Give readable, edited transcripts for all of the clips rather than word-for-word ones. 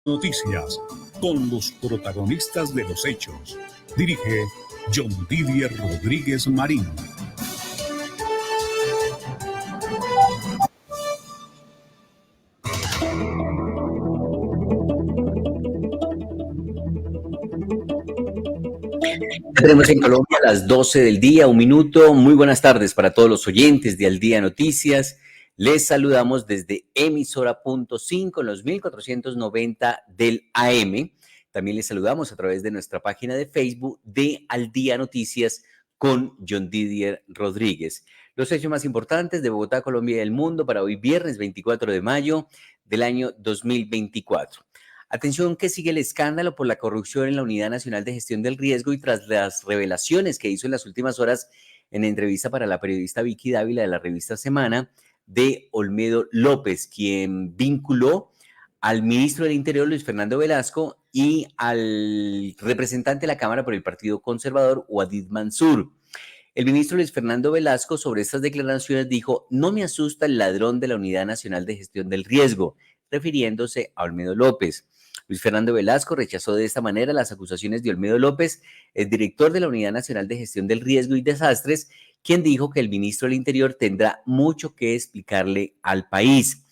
Noticias, con los protagonistas de los hechos. Dirige John Didier Rodríguez Marín. Tenemos en Colombia a las 12 del día, un minuto. Muy buenas tardes para todos los oyentes de Al Día Noticias. Les saludamos desde emisora.5 en los 1490 del AM. También les saludamos a través de nuestra página de Facebook de Al Día Noticias con John Didier Rodríguez. Los hechos más importantes de Bogotá, Colombia y el mundo para hoy viernes 24 de mayo del año 2024. Atención que sigue el escándalo por la corrupción en la Unidad Nacional de Gestión del Riesgo y tras las revelaciones que hizo en las últimas horas en entrevista para la periodista Vicky Dávila de la revista Semana de Olmedo López, quien vinculó al ministro del Interior, Luis Fernando Velasco, y al representante de la Cámara por el Partido Conservador, Wadid Mansur. El ministro Luis Fernando Velasco sobre estas declaraciones dijo: no me asusta el ladrón de la Unidad Nacional de Gestión del Riesgo, refiriéndose a Olmedo López. Luis Fernando Velasco rechazó de esta manera las acusaciones de Olmedo López, el director de la Unidad Nacional de Gestión del Riesgo y Desastres, quien dijo que el ministro del Interior tendrá mucho que explicarle al país.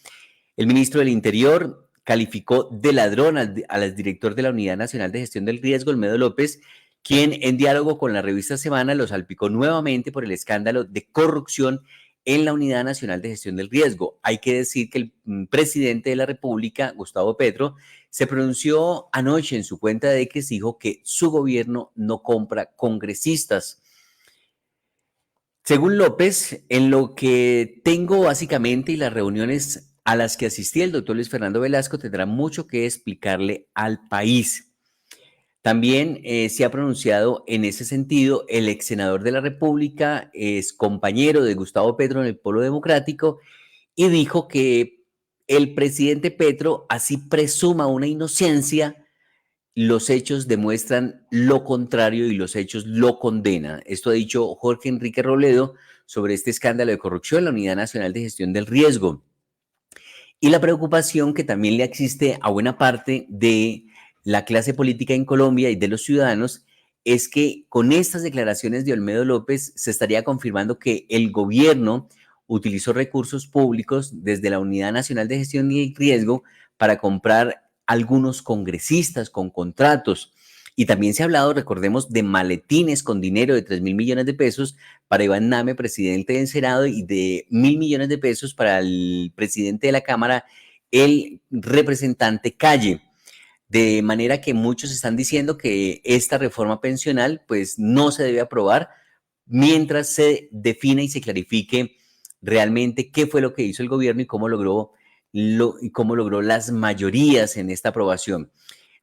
El ministro del Interior calificó de ladrón al director de la Unidad Nacional de Gestión del Riesgo, Olmedo López, quien en diálogo con la revista Semana lo salpicó nuevamente por el escándalo de corrupción en la Unidad Nacional de Gestión del Riesgo. Hay que decir que el presidente de la República, Gustavo Petro, se pronunció anoche en su cuenta de X, dijo que su gobierno no compra congresistas. Según López, en lo que tengo básicamente y las reuniones a las que asistí, el doctor Luis Fernando Velasco tendrá mucho que explicarle al país. También se ha pronunciado en ese sentido el ex senador de la República, es compañero de Gustavo Petro en el Polo Democrático, y dijo que el presidente Petro así presuma una inocencia, los hechos demuestran lo contrario y los hechos lo condenan. Esto ha dicho Jorge Enrique Robledo sobre este escándalo de corrupción en la Unidad Nacional de Gestión del Riesgo. Y la preocupación que también le existe a buena parte de la clase política en Colombia y de los ciudadanos es que con estas declaraciones de Olmedo López se estaría confirmando que el gobierno utilizó recursos públicos desde la Unidad Nacional de Gestión y Riesgo para comprar algunos congresistas con contratos. Y también se ha hablado, recordemos, de maletines con dinero de 3.000 millones de pesos para Iván Name, presidente del Senado, y de 1.000 millones de pesos para el presidente de la Cámara, el representante Calle. De manera que muchos están diciendo que esta reforma pensional pues no se debe aprobar mientras se define y se clarifique realmente qué fue lo que hizo el gobierno y cómo logró las mayorías en esta aprobación.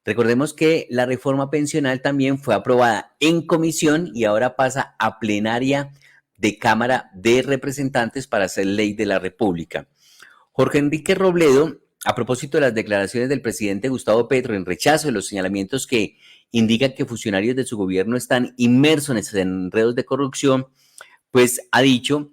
Recordemos que la reforma pensional también fue aprobada en comisión y ahora pasa a plenaria de Cámara de Representantes para ser ley de la República. Jorge Enrique Robledo, a propósito de las declaraciones del presidente Gustavo Petro en rechazo de los señalamientos que indican que funcionarios de su gobierno están inmersos en enredos de corrupción, pues ha dicho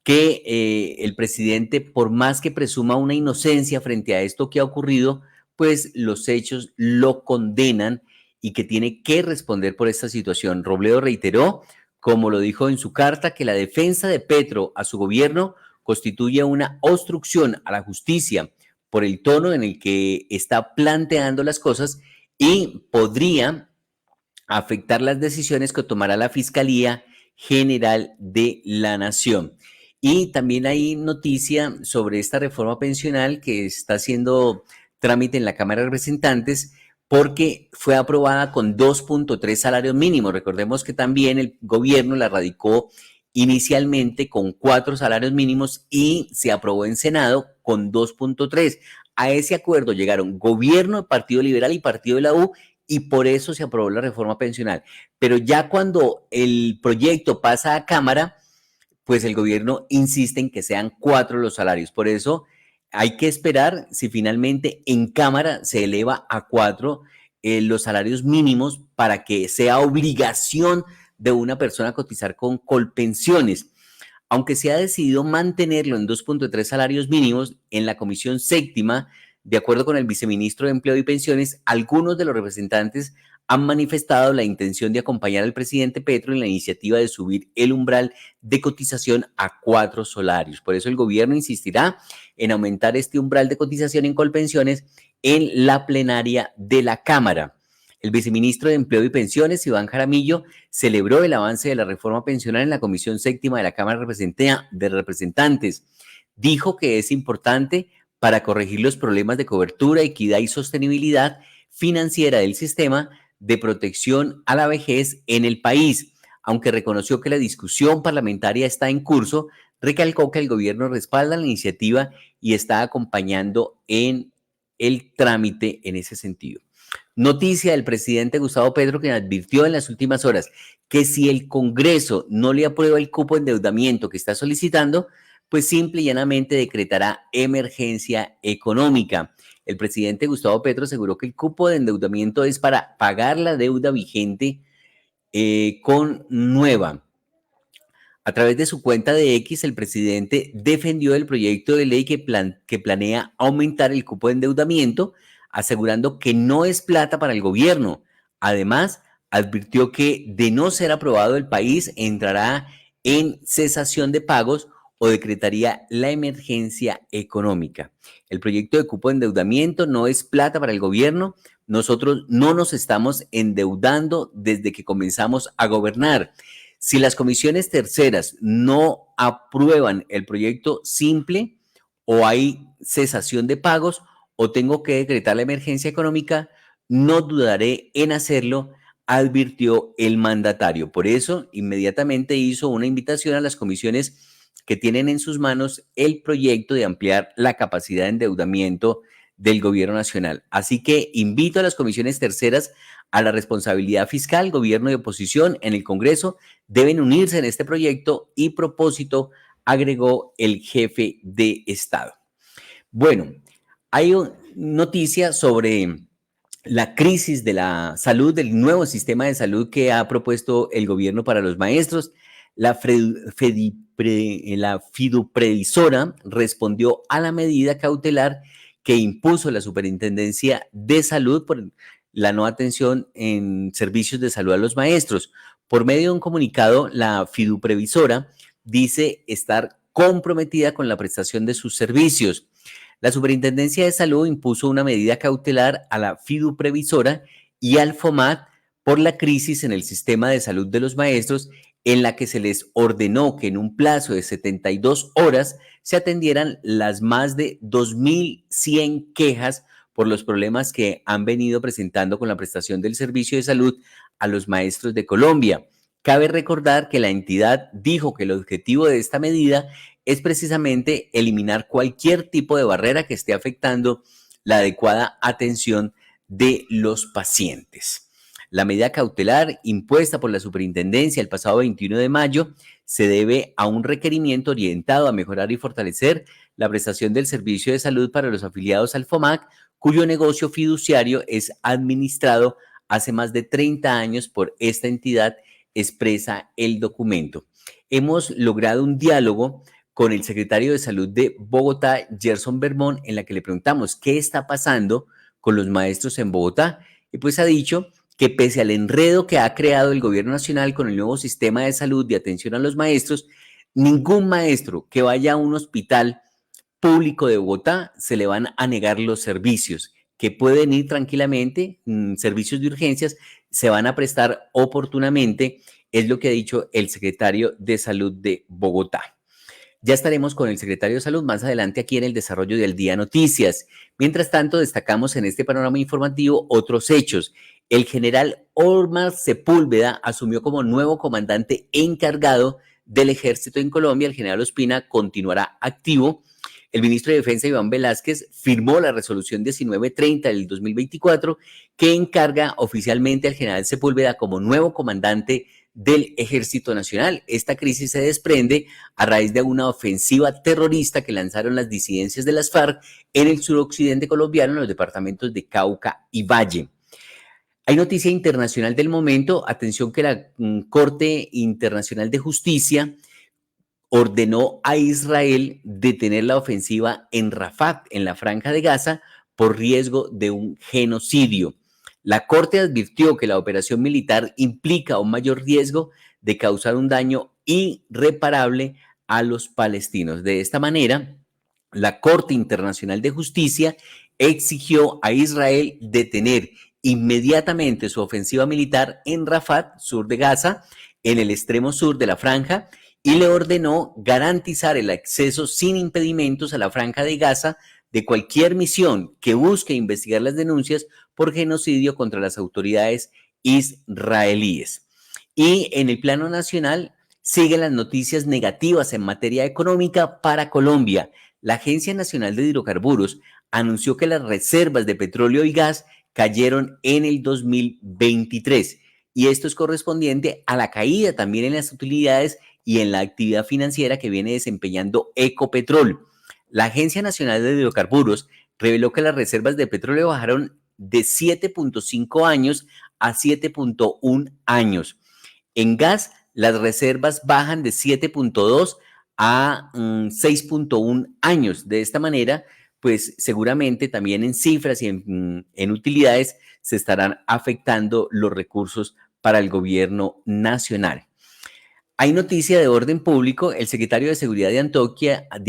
que el presidente, por más que presuma una inocencia frente a esto que ha ocurrido, pues los hechos lo condenan y que tiene que responder por esta situación. Robledo reiteró, como lo dijo en su carta, que la defensa de Petro a su gobierno constituye una obstrucción a la justicia por el tono en el que está planteando las cosas y podría afectar las decisiones que tomará la Fiscalía General de la Nación. Y también hay noticia sobre esta reforma pensional que está haciendo trámite en la Cámara de Representantes porque fue aprobada con 2.3 salarios mínimos. Recordemos que también el gobierno la radicó inicialmente con 4 salarios mínimos y se aprobó en Senado con 2.3. A ese acuerdo llegaron gobierno, Partido Liberal y Partido de la U, y por eso se aprobó la reforma pensional. Pero ya cuando el proyecto pasa a Cámara, pues el gobierno insiste en que sean 4 los salarios. Por eso hay que esperar si finalmente en Cámara se eleva a 4 los salarios mínimos para que sea obligación de una persona cotizar con Colpensiones. Aunque se ha decidido mantenerlo en 2.3 salarios mínimos, en la Comisión Séptima De acuerdo con el viceministro de Empleo y Pensiones, algunos de los representantes han manifestado la intención de acompañar al presidente Petro en la iniciativa de subir el umbral de cotización a 4 salarios. Por eso el gobierno insistirá en aumentar este umbral de cotización en Colpensiones en la plenaria de la Cámara. El viceministro de Empleo y Pensiones, Iván Jaramillo, celebró el avance de la reforma pensional en la Comisión Séptima de la Cámara de Representantes. Dijo que es importante para corregir los problemas de cobertura, equidad y sostenibilidad financiera del sistema de protección a la vejez en el país. Aunque reconoció que la discusión parlamentaria está en curso, recalcó que el gobierno respalda la iniciativa y está acompañando en el trámite en ese sentido. Noticia del presidente Gustavo Petro, quien advirtió en las últimas horas que si el Congreso no le aprueba el cupo de endeudamiento que está solicitando, pues simple y llanamente decretará emergencia económica. El presidente Gustavo Petro aseguró que el cupo de endeudamiento es para pagar la deuda vigente con nueva. A través de su cuenta de X, el presidente defendió el proyecto de ley que planea aumentar el cupo de endeudamiento, asegurando que no es plata para el gobierno. Además, advirtió que de no ser aprobado, el país entrará en cesación de pagos o decretaría la emergencia económica. El proyecto de cupo de endeudamiento no es plata para el gobierno. Nosotros no nos estamos endeudando desde que comenzamos a gobernar. Si las comisiones terceras no aprueban el proyecto simple, o hay cesación de pagos o tengo que decretar la emergencia económica, no dudaré en hacerlo, advirtió el mandatario. Por eso, inmediatamente hizo una invitación a las comisiones que tienen en sus manos el proyecto de ampliar la capacidad de endeudamiento del gobierno nacional. Así que invito a las comisiones terceras a la responsabilidad fiscal. Gobierno y oposición en el Congreso deben unirse en este proyecto y propósito, agregó el jefe de Estado. Bueno, hay noticias sobre la crisis de la salud, del nuevo sistema de salud que ha propuesto el gobierno para los maestros. La fiduprevisora respondió a la medida cautelar que impuso la Superintendencia de Salud por la no atención en servicios de salud a los maestros. Por medio de un comunicado, la fiduprevisora dice estar comprometida con la prestación de sus servicios. La Superintendencia de Salud impuso una medida cautelar a la fiduprevisora y al FOMAT por la crisis en el sistema de salud de los maestros, en la que se les ordenó que en un plazo de 72 horas se atendieran las más de 2.100 quejas por los problemas que han venido presentando con la prestación del servicio de salud a los maestros de Colombia. Cabe recordar que la entidad dijo que el objetivo de esta medida es precisamente eliminar cualquier tipo de barrera que esté afectando la adecuada atención de los pacientes. La medida cautelar impuesta por la Superintendencia el pasado 21 de mayo se debe a un requerimiento orientado a mejorar y fortalecer la prestación del servicio de salud para los afiliados al FOMAC, cuyo negocio fiduciario es administrado hace más de 30 años por esta entidad, expresa el documento. Hemos logrado un diálogo con el secretario de Salud de Bogotá, Gerson Bermón, en la que le preguntamos qué está pasando con los maestros en Bogotá. Y pues ha dicho que pese al enredo que ha creado el gobierno nacional con el nuevo sistema de salud de atención a los maestros, ningún maestro que vaya a un hospital público de Bogotá se le van a negar los servicios, que pueden ir tranquilamente, servicios de urgencias, se van a prestar oportunamente, es lo que ha dicho el secretario de Salud de Bogotá. Ya estaremos con el secretario de Salud más adelante aquí en el desarrollo del Día Noticias. Mientras tanto, destacamos en este panorama informativo otros hechos. El general Omar Sepúlveda asumió como nuevo comandante encargado del ejército en Colombia. El general Ospina continuará activo. El ministro de Defensa, Iván Velázquez, firmó la resolución 1930 del 2024 que encarga oficialmente al general Sepúlveda como nuevo comandante del Ejército Nacional. Esta crisis se desprende a raíz de una ofensiva terrorista que lanzaron las disidencias de las FARC en el suroccidente colombiano, en los departamentos de Cauca y Valle. Hay noticia internacional del momento. Atención que la Corte Internacional de Justicia ordenó a Israel detener la ofensiva en Rafah, en la Franja de Gaza, por riesgo de un genocidio. La Corte advirtió que la operación militar implica un mayor riesgo de causar un daño irreparable a los palestinos. De esta manera, la Corte Internacional de Justicia exigió a Israel detener inmediatamente su ofensiva militar en Rafat, sur de Gaza, en el extremo sur de la franja, y le ordenó garantizar el acceso sin impedimentos a la franja de Gaza de cualquier misión que busque investigar las denuncias por genocidio contra las autoridades israelíes. Y en el plano nacional siguen las noticias negativas en materia económica para Colombia. La Agencia Nacional de Hidrocarburos anunció que las reservas de petróleo y gas cayeron en el 2023 y esto es correspondiente a la caída también en las utilidades y en la actividad financiera que viene desempeñando Ecopetrol. La Agencia Nacional de Hidrocarburos reveló que las reservas de petróleo bajaron de 7.5 años a 7.1 años. En gas, las reservas bajan de 7.2 a 6.1 años. De esta manera, pues seguramente también en cifras y en utilidades se estarán afectando los recursos para el gobierno nacional. Hay noticia de orden público. El secretario de Seguridad de Antioquia ha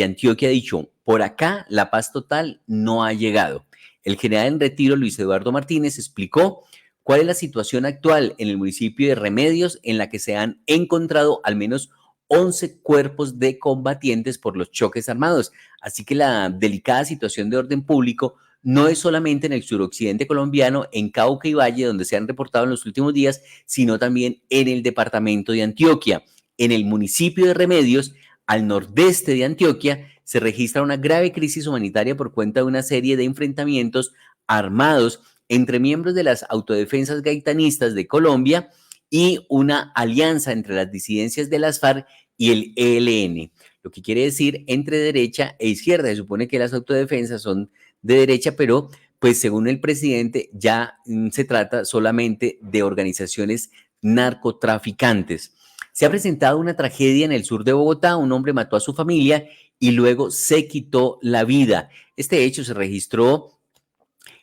dicho, por acá la paz total no ha llegado. El general en retiro, Luis Eduardo Martínez, explicó cuál es la situación actual en el municipio de Remedios, en la que se han encontrado al menos 11 cuerpos de combatientes por los choques armados. Así que la delicada situación de orden público no es solamente en el suroccidente colombiano, en Cauca y Valle, donde se han reportado en los últimos días, sino también en el departamento de Antioquia. En el municipio de Remedios, al nordeste de Antioquia, se registra una grave crisis humanitaria por cuenta de una serie de enfrentamientos armados entre miembros de las autodefensas gaitanistas de Colombia y una alianza entre las disidencias de las FARC y el ELN, lo que quiere decir entre derecha e izquierda. Se supone que las autodefensas son de derecha, pero pues según el presidente ya se trata solamente de organizaciones narcotraficantes. Se ha presentado una tragedia en el sur de Bogotá. Un hombre mató a su familia y luego se quitó la vida. Este hecho se registró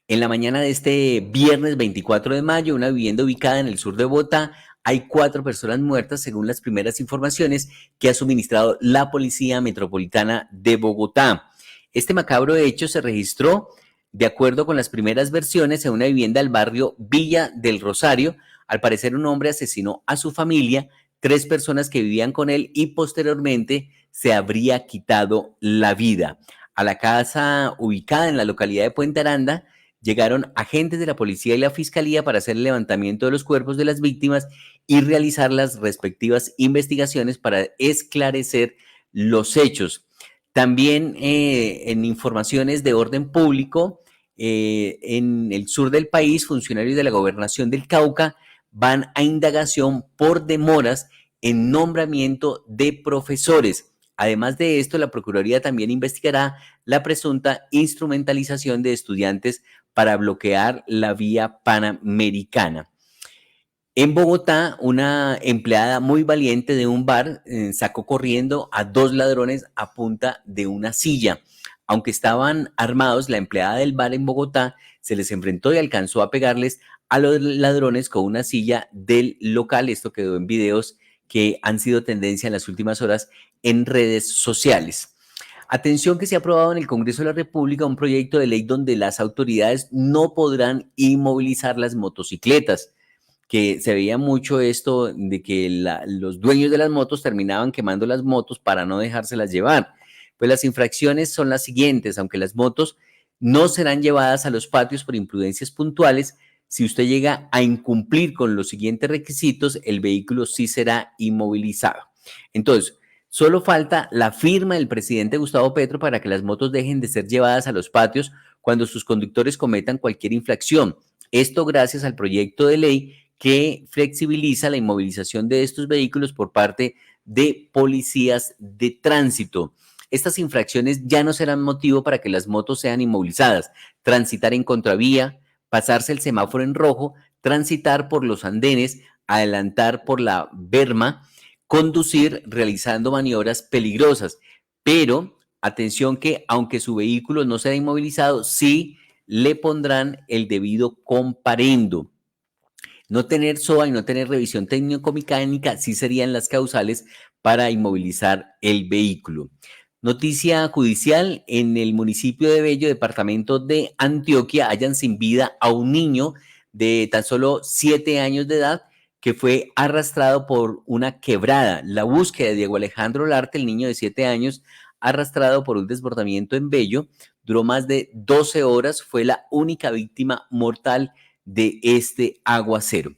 en la mañana de este viernes 24 de mayo, una vivienda ubicada en el sur de Bogotá. Hay 4 personas muertas, según las primeras informaciones que ha suministrado la Policía Metropolitana de Bogotá. Este macabro hecho se registró, de acuerdo con las primeras versiones, en una vivienda del barrio Villa del Rosario. Al parecer, un hombre asesinó a su familia, 3 personas que vivían con él y posteriormente se habría quitado la vida. A la casa ubicada en la localidad de Puente Aranda llegaron agentes de la policía y la fiscalía para hacer el levantamiento de los cuerpos de las víctimas y realizar las respectivas investigaciones para esclarecer los hechos. También en informaciones de orden público, en el sur del país, funcionarios de la Gobernación del Cauca van a indagación por demoras en nombramiento de profesores. Además de esto, la Procuraduría también investigará la presunta instrumentalización de estudiantes para bloquear la vía panamericana. En Bogotá, una empleada muy valiente de un bar sacó corriendo a 2 ladrones a punta de una silla. Aunque estaban armados, la empleada del bar en Bogotá se les enfrentó y alcanzó a pegarles a los ladrones con una silla del local. Esto quedó en videos que han sido tendencia en las últimas horas en redes sociales. Atención, que se ha aprobado en el Congreso de la República un proyecto de ley donde las autoridades no podrán inmovilizar las motocicletas, que se veía mucho esto de que los dueños de las motos terminaban quemando las motos para no dejárselas llevar. Pues las infracciones son las siguientes: aunque las motos no serán llevadas a los patios por imprudencias puntuales, si usted llega a incumplir con los siguientes requisitos, el vehículo sí será inmovilizado. Entonces, solo falta la firma del presidente Gustavo Petro para que las motos dejen de ser llevadas a los patios cuando sus conductores cometan cualquier infracción. Esto gracias al proyecto de ley que flexibiliza la inmovilización de estos vehículos por parte de policías de tránsito. Estas infracciones ya no serán motivo para que las motos sean inmovilizadas. Transitar en contravía, pasarse el semáforo en rojo, transitar por los andenes, adelantar por la berma, conducir realizando maniobras peligrosas. Pero atención, que aunque su vehículo no sea inmovilizado, sí le pondrán el debido comparendo. No tener SOA y no tener revisión técnico-mecánica sí serían las causales para inmovilizar el vehículo. Noticia judicial: en el municipio de Bello, departamento de Antioquia, hallan sin vida a un niño de tan solo 7 años de edad que fue arrastrado por una quebrada. La búsqueda de Diego Alejandro Larte, el niño de 7 años, arrastrado por un desbordamiento en Bello, duró más de 12 horas, fue la única víctima mortal de este aguacero.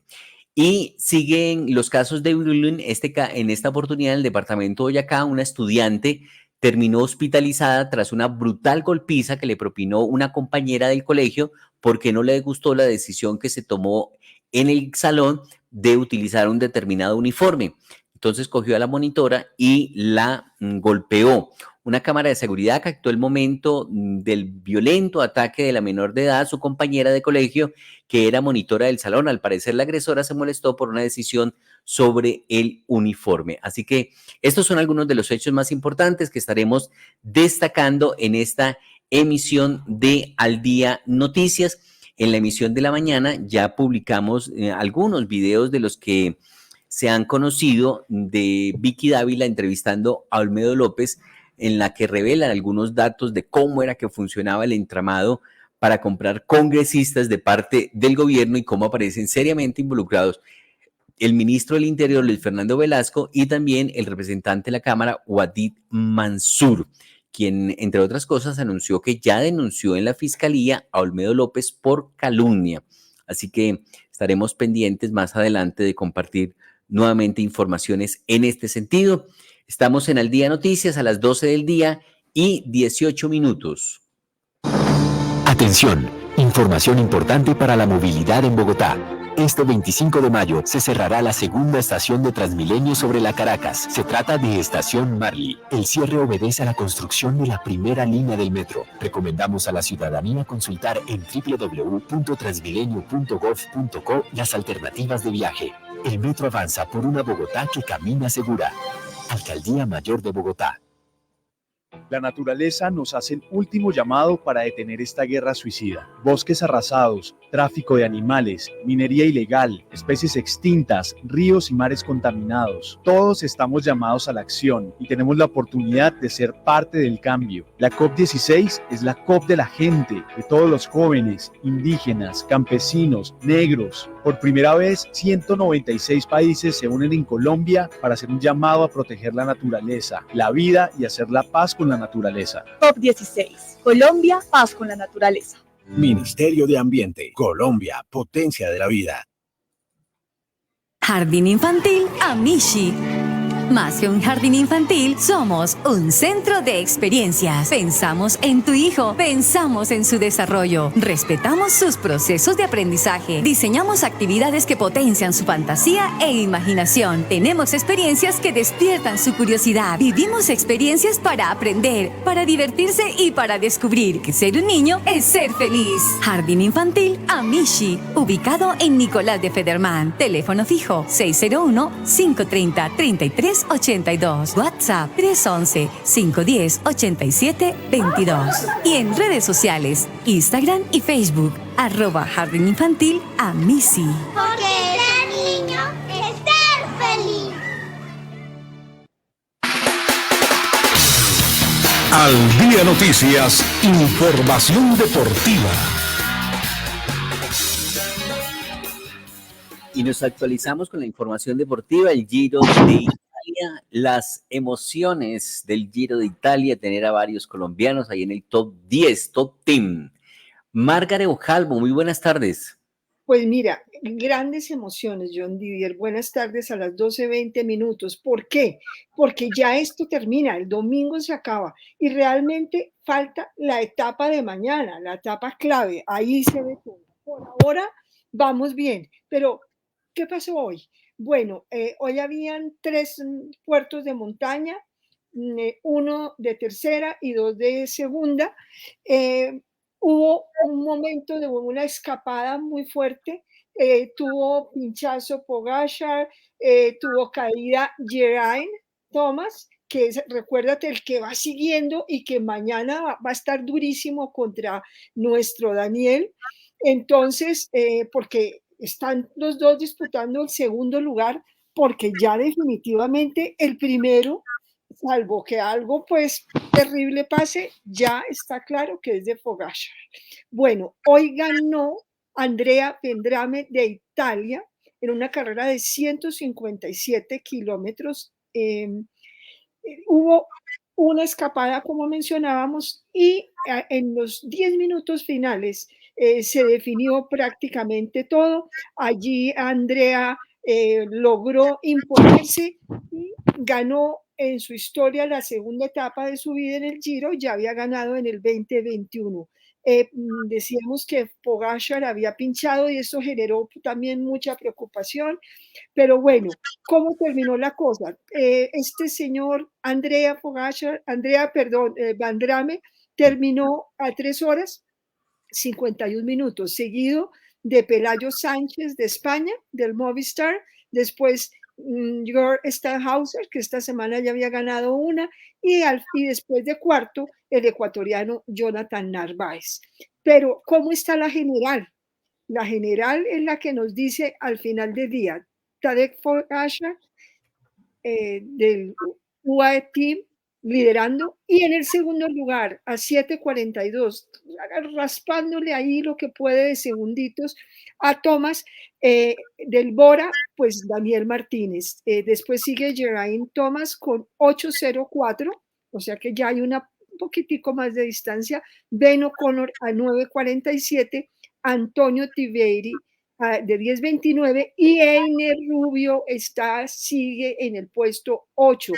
Y siguen los casos de bullying. En esta oportunidad, en el departamento de Boyacá, una estudiante terminó hospitalizada tras una brutal golpiza que le propinó una compañera del colegio porque no le gustó la decisión que se tomó en el salón de utilizar un determinado uniforme. Entonces cogió a la monitora y la golpeó. Una cámara de seguridad captó el momento del violento ataque de la menor de edad a su compañera de colegio, que era monitora del salón. Al parecer, la agresora se molestó por una decisión sobre el uniforme. Así que estos son algunos de los hechos más importantes que estaremos destacando en esta emisión de Al Día Noticias. En la emisión de la mañana ya publicamos algunos videos de los que se han conocido de Vicky Dávila entrevistando a Olmedo López, en la que revelan algunos datos de cómo era que funcionaba el entramado para comprar congresistas de parte del gobierno y cómo aparecen seriamente involucrados el ministro del Interior, Luis Fernando Velasco, y también el representante de la Cámara, Wadid Mansur, quien, entre otras cosas, anunció que ya denunció en la Fiscalía a Olmedo López por calumnia. Así que estaremos pendientes más adelante de compartir nuevamente informaciones en este sentido. Estamos en Al Día Noticias a las 12 del día y 18 minutos. Atención, información importante para la movilidad en Bogotá. Este 25 de mayo se cerrará la segunda estación de Transmilenio sobre la Caracas. Se trata de Estación Marley. El cierre obedece a la construcción de la primera línea del metro. Recomendamos a la ciudadanía consultar en www.transmilenio.gov.co las alternativas de viaje. El metro avanza por una Bogotá que camina segura. Alcaldía Mayor de Bogotá. La naturaleza nos hace el último llamado para detener esta guerra suicida. Bosques arrasados, tráfico de animales, minería ilegal, especies extintas, ríos y mares contaminados. Todos estamos llamados a la acción y tenemos la oportunidad de ser parte del cambio. La COP16 es la COP de la gente, de todos los jóvenes, indígenas, campesinos, negros. Por primera vez, 196 países se unen en Colombia para hacer un llamado a proteger la naturaleza, la vida y hacer la paz con la naturaleza. COP16. Colombia, paz con la naturaleza. Ministerio de Ambiente. Colombia, potencia de la vida. Jardín Infantil Amishi. Más que un jardín infantil, somos un centro de experiencias. Pensamos en tu hijo, pensamos en su desarrollo, respetamos sus procesos de aprendizaje, diseñamos actividades que potencian su fantasía e imaginación. Tenemos experiencias que despiertan su curiosidad. Vivimos experiencias para aprender, para divertirse y para descubrir que ser un niño es ser feliz. Jardín Infantil Amishi, ubicado en Nicolás de Federman. Teléfono fijo 601-530-3382. WhatsApp 311-510-8722. Y en redes sociales, Instagram y Facebook, @Jardín Infantil Amishi. Porque ser niño es ser feliz. Al Día Noticias, información deportiva. Y nos actualizamos con la información deportiva, el Giro de Italia, las emociones del Giro de Italia, tener a varios colombianos ahí en el top 10, top 10. Margaret Ojalvo, muy buenas tardes. Pues mira, grandes emociones, John Didier. Buenas tardes a las 12:20 minutos. ¿Por qué? Porque ya esto termina, el domingo se acaba y realmente falta la etapa de mañana, la etapa clave. Ahí se ve todo. Por ahora vamos bien, pero ¿qué pasó hoy? Bueno, hoy habían 3 puertos de montaña, uno de tercera y 2 de segunda. Hubo un momento de una escapada muy fuerte, tuvo pinchazo Pogačar, tuvo caída Geraint Thomas, que es, recuérdate, el que va siguiendo y que mañana va a estar durísimo contra nuestro Daniel. Entonces, porque están los dos disputando el segundo lugar, porque ya definitivamente el primero, salvo que algo pues terrible pase, ya está claro que es de Pogačar. Bueno, hoy ganó Andrea Vendrame de Italia en una carrera de 157 kilómetros. Hubo una escapada, como mencionábamos, y en los 10 minutos finales se definió prácticamente todo. Allí Andrea logró imponerse y ganó en su historia la segunda etapa de su vida en el Giro. Ya había ganado en el 2021. Decíamos que Pogačar había pinchado y eso generó también mucha preocupación, pero bueno, ¿cómo terminó la cosa? Este señor Andrea Vendrame terminó a 3 horas 51 minutos, seguido de Pelayo Sánchez de España, del Movistar, después Jörg Steinhauser, que esta semana ya había ganado una, y después de cuarto, el ecuatoriano Jonathan Narváez. Pero, ¿cómo está la general? La general es la que nos dice al final del día, Tadej Pogačar del UAE Team liderando, y en el segundo lugar a 7:42, raspándole ahí lo que puede de segunditos a Thomas del Bora, pues Daniel Martínez. Después sigue Geraint Thomas con 8:04, o sea que ya hay un poquitico más de distancia. Ben O'Connor a 9:47, Antonio Tibeiri de 10:29 y Einer Rubio sigue en el puesto 8.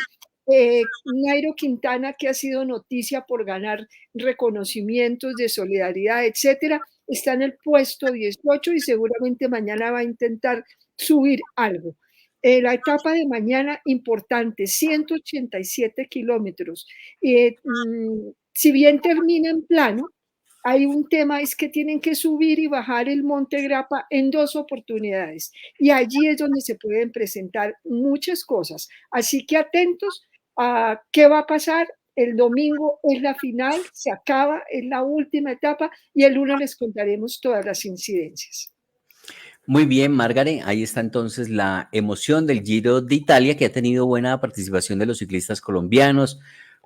Nairo Quintana, que ha sido noticia por ganar reconocimientos de solidaridad, etcétera, está en el puesto 18 y seguramente mañana va a intentar subir algo. La etapa de mañana importante, 187 kilómetros. Si bien termina en plano, hay un tema, es que tienen que subir y bajar el Monte Grappa en 2 oportunidades. Y allí es donde se pueden presentar muchas cosas. Así que atentos a qué va a pasar. El domingo es la final, se acaba, es la última etapa y el lunes les contaremos todas las incidencias. Muy bien, Margaret, ahí está entonces la emoción del Giro de Italia, que ha tenido buena participación de los ciclistas colombianos,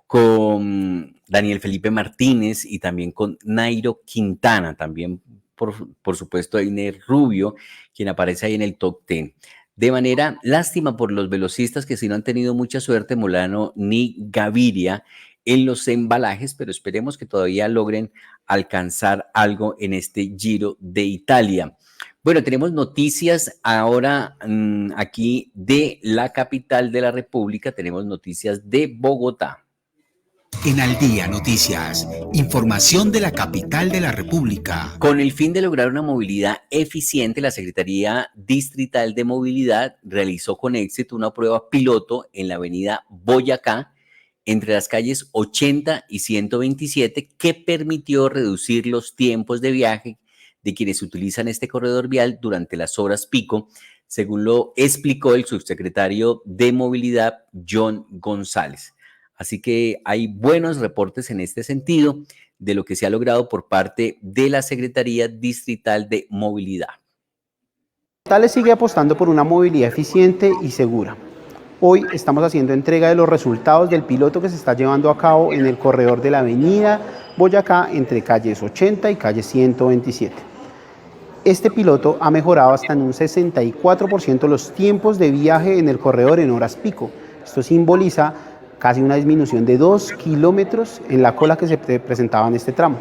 con Daniel Felipe Martínez y también con Nairo Quintana, también por supuesto Einer Rubio, quien aparece ahí en el top 10. De manera, lástima por los velocistas que sí no han tenido mucha suerte, Molano ni Gaviria, en los embalajes, pero esperemos que todavía logren alcanzar algo en este Giro de Italia. Bueno, tenemos noticias ahora aquí de la capital de la República, tenemos noticias de Bogotá. En Al Día Noticias, información de la capital de la República. Con el fin de lograr una movilidad eficiente, la Secretaría Distrital de Movilidad realizó con éxito una prueba piloto en la avenida Boyacá, entre las calles 80 y 127, que permitió reducir los tiempos de viaje de quienes utilizan este corredor vial durante las horas pico, según lo explicó el subsecretario de Movilidad, John González. Así que hay buenos reportes en este sentido de lo que se ha logrado por parte de la Secretaría Distrital de Movilidad. Tales sigue apostando por una movilidad eficiente y segura. Hoy estamos haciendo entrega de los resultados del piloto que se está llevando a cabo en el corredor de la avenida Boyacá entre calles 80 y calle 127. Este piloto ha mejorado hasta en un 64% los tiempos de viaje en el corredor en horas pico. Esto simboliza casi una disminución de 2 kilómetros en la cola que se presentaba en este tramo.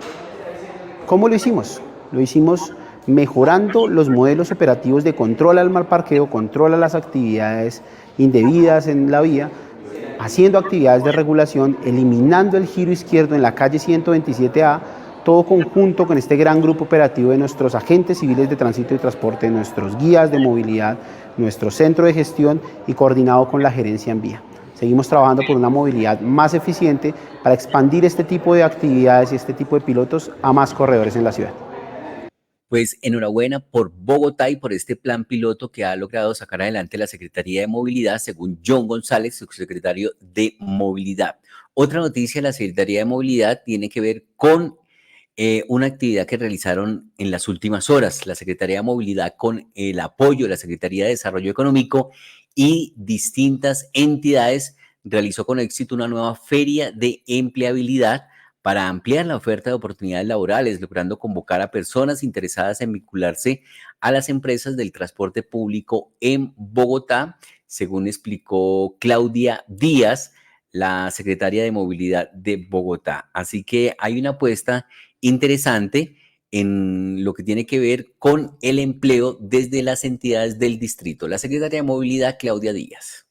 ¿Cómo lo hicimos? Lo hicimos mejorando los modelos operativos de control al mal parqueo, control a las actividades indebidas en la vía, haciendo actividades de regulación, eliminando el giro izquierdo en la calle 127A, todo conjunto con este gran grupo operativo de nuestros agentes civiles de tránsito y transporte, nuestros guías de movilidad, nuestro centro de gestión y coordinado con la gerencia en vía. Seguimos trabajando por una movilidad más eficiente para expandir este tipo de actividades y este tipo de pilotos a más corredores en la ciudad. Pues enhorabuena por Bogotá y por este plan piloto que ha logrado sacar adelante la Secretaría de Movilidad, según John González, subsecretario de Movilidad. Otra noticia de la Secretaría de Movilidad tiene que ver con una actividad que realizaron en las últimas horas. La Secretaría de Movilidad, con el apoyo de la Secretaría de Desarrollo Económico y distintas entidades, realizó con éxito una nueva feria de empleabilidad para ampliar la oferta de oportunidades laborales, logrando convocar a personas interesadas en vincularse a las empresas del transporte público en Bogotá, según explicó Claudia Díaz, la secretaria de Movilidad de Bogotá. Así que hay una apuesta interesante en lo que tiene que ver con el empleo desde las entidades del distrito. La secretaria de Movilidad, Claudia Díaz.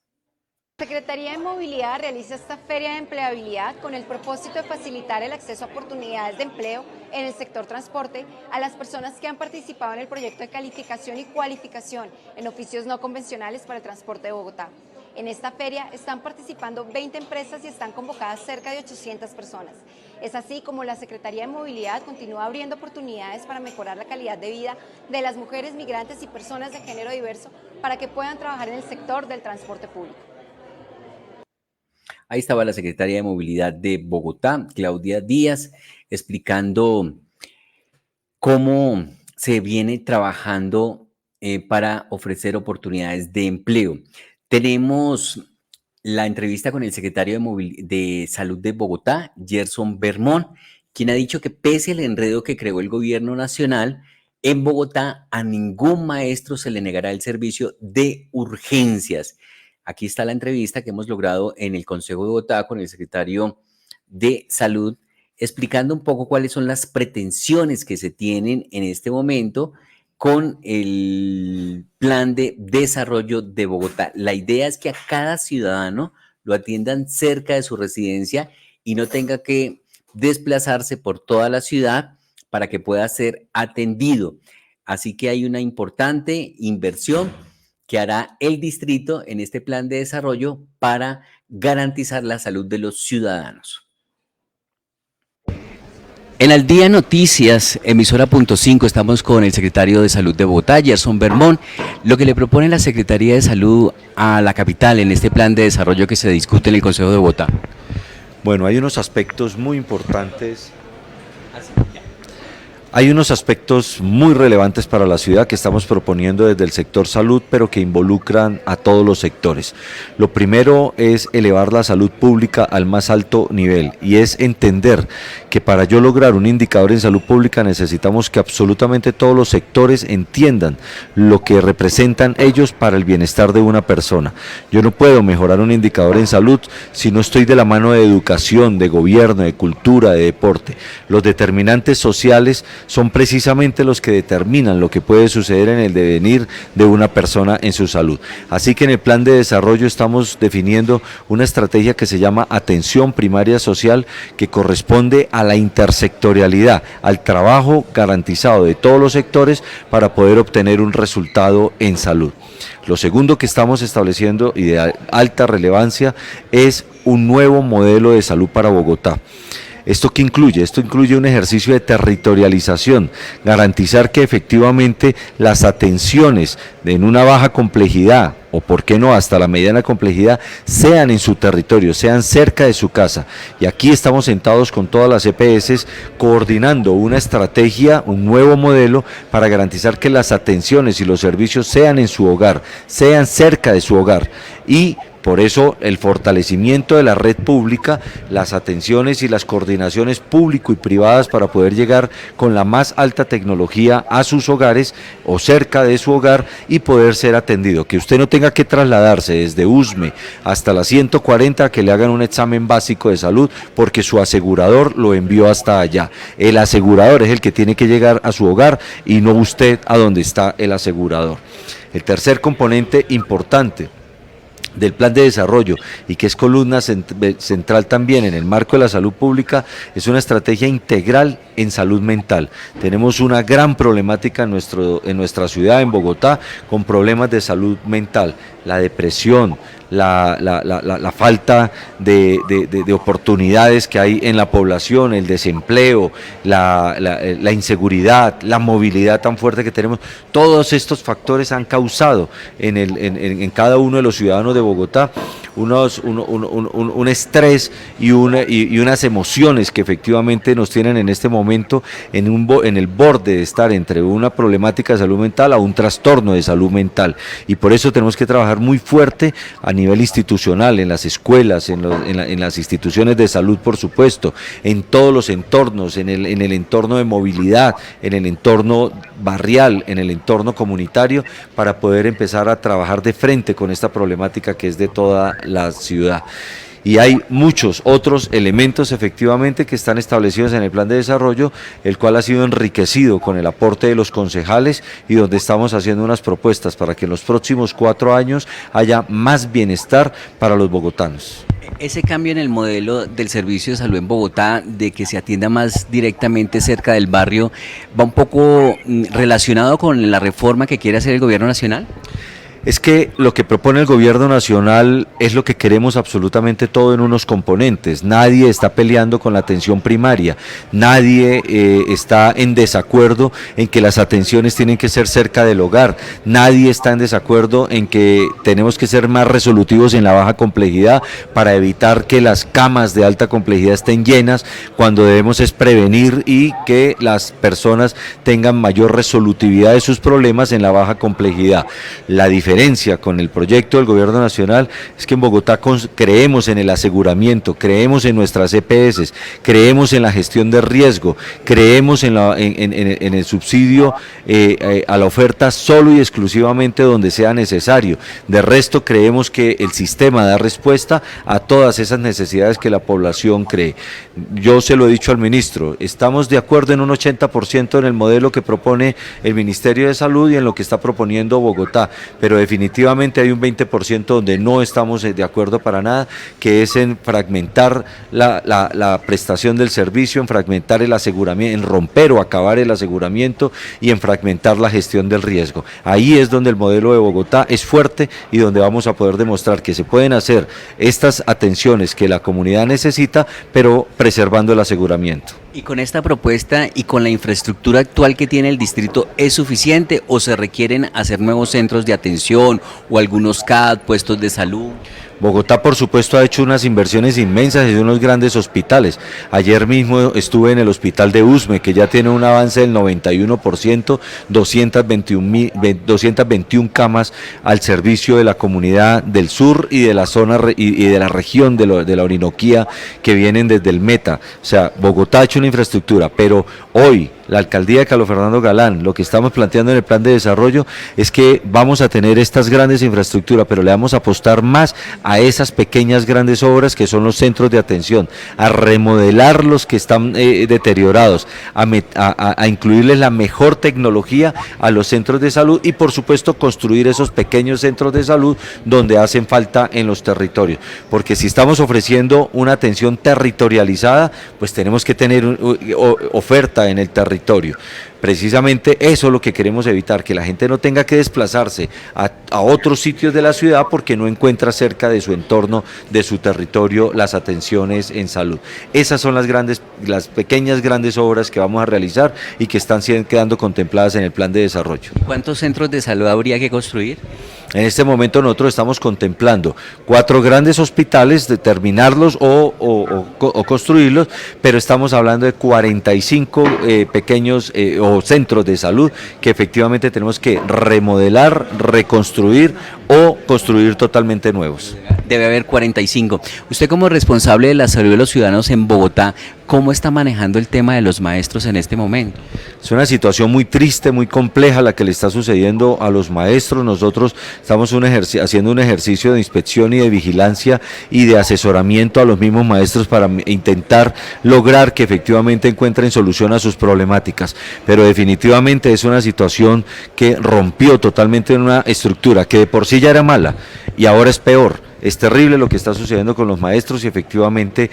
La Secretaría de Movilidad realiza esta feria de empleabilidad con el propósito de facilitar el acceso a oportunidades de empleo en el sector transporte a las personas que han participado en el proyecto de calificación y cualificación en oficios no convencionales para el transporte de Bogotá. En esta feria están participando 20 empresas y están convocadas cerca de 800 personas. Es así como la Secretaría de Movilidad continúa abriendo oportunidades para mejorar la calidad de vida de las mujeres migrantes y personas de género diverso para que puedan trabajar en el sector del transporte público. Ahí estaba la secretaria de Movilidad de Bogotá, Claudia Díaz, explicando cómo se viene trabajando para ofrecer oportunidades de empleo. Tenemos la entrevista con el secretario de Salud de Bogotá, Gerson Bermón, quien ha dicho que pese al enredo que creó el gobierno nacional, en Bogotá a ningún maestro se le negará el servicio de urgencias. Aquí está la entrevista que hemos logrado en el Consejo de Bogotá con el secretario de Salud, explicando un poco cuáles son las pretensiones que se tienen en este momento con el plan de desarrollo de Bogotá. La idea es que a cada ciudadano lo atiendan cerca de su residencia y no tenga que desplazarse por toda la ciudad para que pueda ser atendido. Así que hay una importante inversión que hará el distrito en este plan de desarrollo para garantizar la salud de los ciudadanos. En Al Día Noticias, emisora .5, estamos con el secretario de Salud de Bogotá, Gerson Bermón. Lo que le propone la Secretaría de Salud a la capital en este plan de desarrollo que se discute en el Consejo de Bogotá. Bueno, hay unos aspectos muy importantes. Hay unos aspectos muy relevantes para la ciudad que estamos proponiendo desde el sector salud, pero que involucran a todos los sectores. Lo primero es elevar la salud pública al más alto nivel y es entender que para yo lograr un indicador en salud pública necesitamos que absolutamente todos los sectores entiendan lo que representan ellos para el bienestar de una persona. Yo no puedo mejorar un indicador en salud si no estoy de la mano de educación, de gobierno, de cultura, de deporte. Los determinantes sociales son precisamente los que determinan lo que puede suceder en el devenir de una persona en su salud. Así que en el plan de desarrollo estamos definiendo una estrategia que se llama atención primaria social, que corresponde a la intersectorialidad, al trabajo garantizado de todos los sectores para poder obtener un resultado en salud. Lo segundo que estamos estableciendo y de alta relevancia es un nuevo modelo de salud para Bogotá. ¿Esto qué incluye? Esto incluye un ejercicio de territorialización, garantizar que efectivamente las atenciones en una baja complejidad, o por qué no hasta la mediana complejidad, sean en su territorio, sean cerca de su casa. Y aquí estamos sentados con todas las EPS coordinando una estrategia, un nuevo modelo para garantizar que las atenciones y los servicios sean en su hogar, sean cerca de su hogar. Y por eso el fortalecimiento de la red pública, las atenciones y las coordinaciones público y privadas para poder llegar con la más alta tecnología a sus hogares o cerca de su hogar y poder ser atendido. Que usted no tenga que trasladarse desde USME hasta la 140 a que le hagan un examen básico de salud porque su asegurador lo envió hasta allá. El asegurador es el que tiene que llegar a su hogar y no usted a donde está el asegurador. El tercer componente importante del plan de desarrollo y que es columna central también en el marco de la salud pública, es una estrategia integral en salud mental. Tenemos una gran problemática en nuestra ciudad, en Bogotá, con problemas de salud mental, la depresión, la falta de oportunidades que hay en la población, el desempleo, la inseguridad, la movilidad tan fuerte que tenemos. Todos estos factores han causado en cada uno de los ciudadanos de Bogotá un estrés y unas emociones que efectivamente nos tienen en este momento en el borde de estar entre una problemática de salud mental a un trastorno de salud mental, y por eso tenemos que trabajar muy fuerte a nivel institucional, en las escuelas, en las instituciones de salud, por supuesto, en todos los entornos, en el entorno de movilidad, en el entorno barrial, en el entorno comunitario, para poder empezar a trabajar de frente con esta problemática que es de toda la ciudad. Y hay muchos otros elementos efectivamente que están establecidos en el plan de desarrollo, el cual ha sido enriquecido con el aporte de los concejales y donde estamos haciendo unas propuestas para que en los próximos 4 años haya más bienestar para los bogotanos. Ese cambio en el modelo del servicio de salud en Bogotá, de que se atienda más directamente cerca del barrio, ¿va un poco relacionado con la reforma que quiere hacer el gobierno nacional? Es que lo que propone el gobierno nacional es lo que queremos absolutamente todo en unos componentes. Nadie está peleando con la atención primaria, nadie está en desacuerdo en que las atenciones tienen que ser cerca del hogar, nadie está en desacuerdo en que tenemos que ser más resolutivos en la baja complejidad para evitar que las camas de alta complejidad estén llenas, cuando debemos es prevenir y que las personas tengan mayor resolutividad de sus problemas en la baja complejidad. La diferencia con el proyecto del gobierno nacional es que en Bogotá creemos en el aseguramiento, creemos en nuestras EPS, creemos en la gestión de riesgo, creemos en el subsidio a la oferta solo y exclusivamente donde sea necesario. De resto, creemos que el sistema da respuesta a todas esas necesidades que la población cree. Yo se lo he dicho al ministro, estamos de acuerdo en un 80% en el modelo que propone el Ministerio de Salud y en lo que está proponiendo Bogotá, pero definitivamente hay un 20% donde no estamos de acuerdo para nada, que es en fragmentar la prestación del servicio, en fragmentar el aseguramiento, en romper o acabar el aseguramiento y en fragmentar la gestión del riesgo. Ahí es donde el modelo de Bogotá es fuerte y donde vamos a poder demostrar que se pueden hacer estas atenciones que la comunidad necesita, pero preservando el aseguramiento. ¿Y con esta propuesta y con la infraestructura actual que tiene el distrito es suficiente o se requieren hacer nuevos centros de atención o algunos CAD, puestos de salud? Bogotá, por supuesto, ha hecho unas inversiones inmensas en unos grandes hospitales. Ayer mismo estuve en el hospital de Usme, que ya tiene un avance del 91%, 221 camas al servicio de la comunidad del sur y de la zona y de la región de la Orinoquía que vienen desde el Meta. O sea, Bogotá ha hecho una infraestructura, pero hoy la alcaldía de Carlos Fernando Galán, lo que estamos planteando en el plan de desarrollo es que vamos a tener estas grandes infraestructuras, pero le vamos a apostar más a esas pequeñas grandes obras que son los centros de atención, a remodelar los que están deteriorados, a incluirles la mejor tecnología a los centros de salud y por supuesto construir esos pequeños centros de salud donde hacen falta en los territorios, porque si estamos ofreciendo una atención territorializada, pues tenemos que tener oferta en el territorio. Precisamente eso es lo que queremos evitar, que la gente no tenga que desplazarse a otros sitios de la ciudad porque no encuentra cerca de su entorno, de su territorio, las atenciones en salud. Esas son las pequeñas grandes obras que vamos a realizar y que están quedando contempladas en el plan de desarrollo. ¿Cuántos centros de salud habría que construir? En este momento nosotros estamos contemplando 4 grandes hospitales, de terminarlos o construirlos, pero estamos hablando de 45 pequeños o centros de salud que efectivamente tenemos que remodelar, reconstruir o construir totalmente nuevos. Debe haber 45. Usted como responsable de la salud de los ciudadanos en Bogotá, ¿cómo está manejando el tema de los maestros en este momento? Es una situación muy triste, muy compleja la que le está sucediendo a los maestros. Nosotros estamos haciendo un ejercicio de inspección y de vigilancia y de asesoramiento a los mismos maestros para intentar lograr que efectivamente encuentren solución a sus problemáticas. Pero definitivamente es una situación que rompió totalmente en una estructura que de por sí ya era mala y ahora es peor. Es terrible lo que está sucediendo con los maestros y efectivamente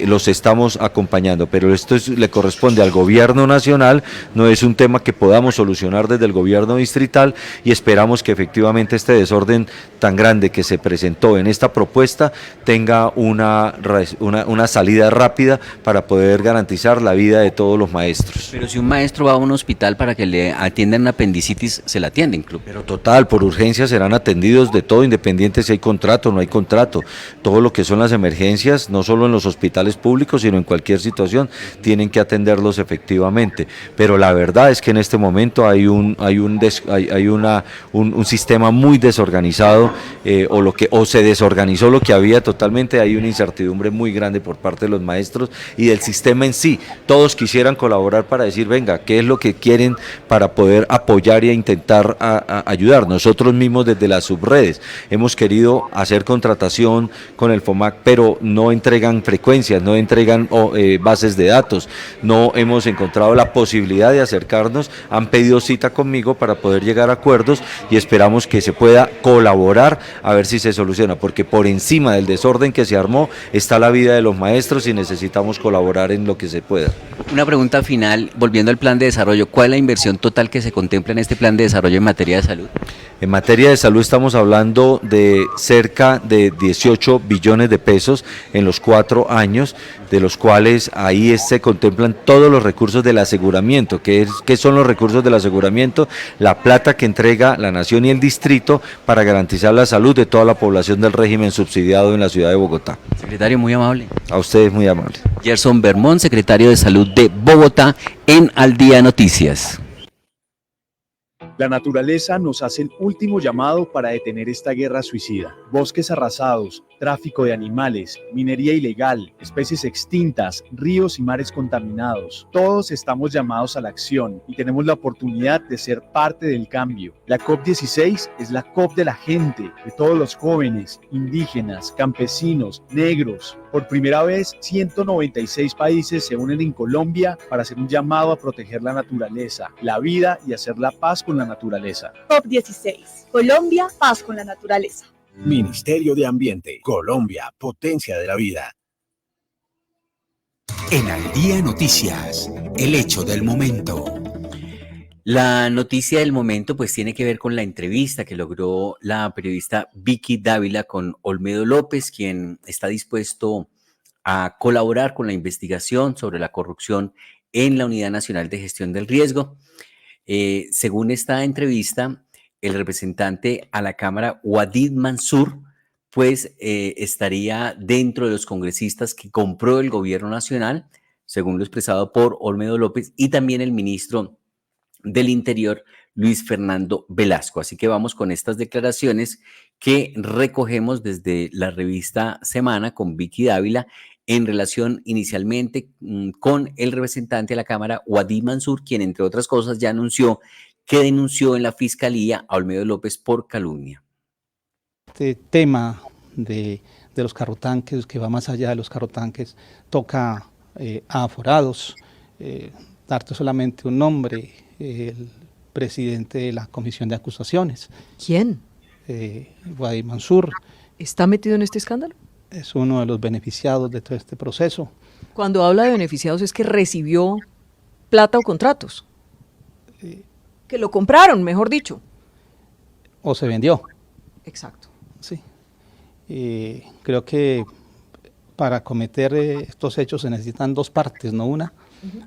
los estamos acompañando, pero esto le corresponde al gobierno nacional, no es un tema que podamos solucionar desde el gobierno distrital y esperamos que efectivamente este desorden tan grande que se presentó en esta propuesta tenga una salida rápida para poder garantizar la vida de todos los maestros. Pero si un maestro va a un hospital para que le atiendan una apendicitis, se la atienden, club. Pero total, por urgencia serán atendidos de todo, independiente si hay contrato o no hay contrato. Todo lo que son las emergencias, no solo en los hospitales públicos, sino en cualquier situación, tienen que atenderlos efectivamente. Pero la verdad es que en este momento hay un sistema muy desorganizado, o se desorganizó lo que había totalmente. Hay una incertidumbre muy grande por parte de los maestros y del sistema en sí. Todos quisieran colaborar para decir, venga, ¿qué es lo que quieren para poder apoyar e intentar ayudar? Nosotros mismos desde las subredes hemos querido hacer contratación con el FOMAC, pero no entregan frecuencias, no entregan bases de datos, no hemos encontrado la posibilidad de acercarnos, han pedido cita conmigo para poder llegar a acuerdos y esperamos que se pueda colaborar a ver si se soluciona, porque por encima del desorden que se armó está la vida de los maestros y necesitamos colaborar en lo que se pueda. Una pregunta final, volviendo al plan de desarrollo, ¿cuál es la inversión total que se contempla en este plan de desarrollo en materia de salud? En materia de salud estamos hablando de cerca de 18 billones de pesos en los 4 años, de los cuales ahí se contemplan todos los recursos del aseguramiento. ¿Qué son los recursos del aseguramiento? La plata que entrega la nación y el distrito para garantizar la salud de toda la población del régimen subsidiado en la ciudad de Bogotá. Secretario, muy amable. A ustedes muy amable. Gerson Bermón, secretario de Salud de Bogotá, en Al Día Noticias. La naturaleza nos hace el último llamado para detener esta guerra suicida. Bosques arrasados, tráfico de animales, minería ilegal, especies extintas, ríos y mares contaminados. Todos estamos llamados a la acción y tenemos la oportunidad de ser parte del cambio. La COP16 es la COP de la gente, de todos los jóvenes, indígenas, campesinos, negros. Por primera vez, 196 países se unen en Colombia para hacer un llamado a proteger la naturaleza, la vida y hacer la paz con la naturaleza. COP16. Colombia, paz con la naturaleza. Ministerio de Ambiente. Colombia, potencia de la vida. En Al Día Noticias, el hecho del momento. La noticia del momento pues tiene que ver con la entrevista que logró la periodista Vicky Dávila con Olmedo López, quien está dispuesto a colaborar con la investigación sobre la corrupción en la Unidad Nacional de Gestión del Riesgo. Según esta entrevista, el representante a la Cámara, Wadid Mansur, pues estaría dentro de los congresistas que compró el gobierno nacional, según lo expresado por Olmedo López, y también el ministro del Interior, Luis Fernando Velasco. Así que vamos con estas declaraciones que recogemos desde la revista Semana con Vicky Dávila en relación inicialmente con el representante de la Cámara, Wadid Mansur, quien entre otras cosas ya anunció que denunció en la Fiscalía a Olmedo López por calumnia. Este tema de los carrotanques, que va más allá de los carrotanques, toca a aforados, darte solamente un nombre, el presidente de la Comisión de Acusaciones. ¿Quién? Wadid Mansur. ¿Está metido en este escándalo? Es uno de los beneficiados de todo este proceso. Cuando habla de beneficiados es que recibió plata o contratos. Que lo compraron, mejor dicho. O se vendió. Exacto. Sí. Creo que para cometer estos hechos se necesitan dos partes, no una.